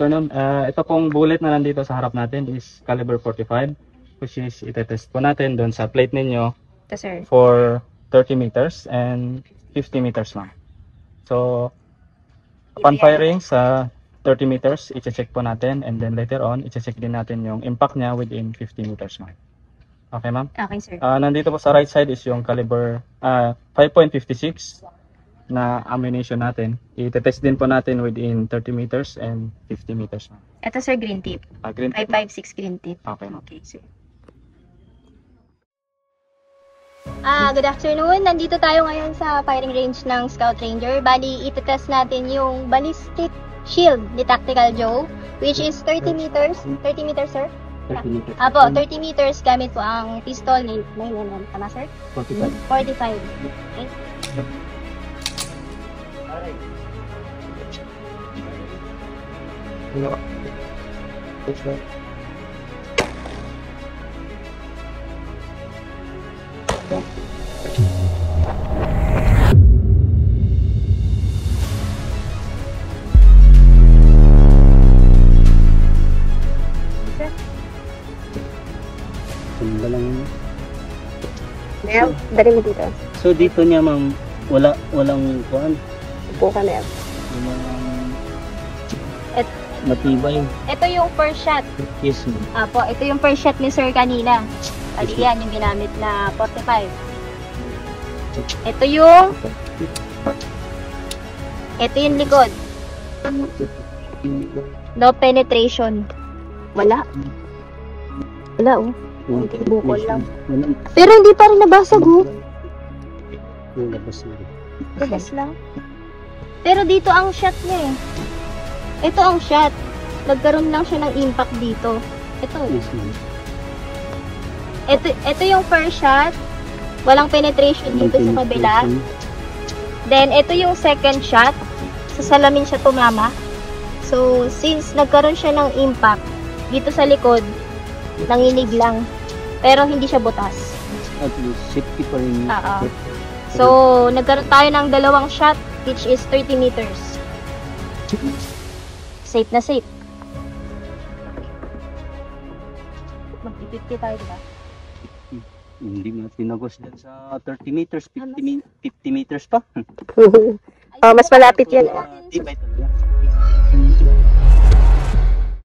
afternoon. Ito pong bullet na nandito sa harap natin is caliber 45, which is itetest po natin doon sa plate ninyo for 30 meters and 50 meters lang. So, upon firing sa 30 meters, i-check po natin, and then later on, i-check din natin yung impact niya within 50 meters, ma'am. Okay, ma'am? Okay, sir. Nandito po sa right side is yung caliber 5.56 na ammunition natin. I-test din po natin within 30 meters and 50 meters, ma'am. Ito, sir, green tip. Green tip. 5.56 green tip. Okay, ma'am. Okay, sir. Good afternoon. Nandito tayo ngayon sa firing range ng Scout Ranger. Bali, itetest natin yung ballistic shield ni Tactical Joe, which is 30 meters. 30 meters, sir? 30 meters. Apo, 30 meters gamit po ang pistol ni 9mm. Tama, sir? 45. 45. Okay. Mel, dali mo dito. So dito niya ma'am, walang kuan. Upo ka, Mel. Matibay. Ito yung first shot. Yes ma'am. Apo, ito yung first shot ni Sir kanina. Bali yan, yung ginamit na 45. Ito yung likod. No penetration. Wala. Wala, oh. Bukol lang. Pero hindi pa rin nabasag, oh. Labas lang. Pero dito ang shot niya, eh. Ito ang shot. Nagkaroon lang siya ng impact dito. Ito. Ito yung first shot. Walang penetration dito sa kabila. Then, ito yung second shot. Sa salamin siya tumama. So, since nagkaroon siya ng impact dito sa likod, nanginig lang. Pero hindi siya butas. At least safety pa rin. So, nagkaroon tayo ng dalawang shot, which is 30 meters. Safe na safe. Mag-50 tayo, diba? Hindi mo tinagos dyan sa 30 meters, 50 meters pa. Mas malapit yan. Tibay talaga.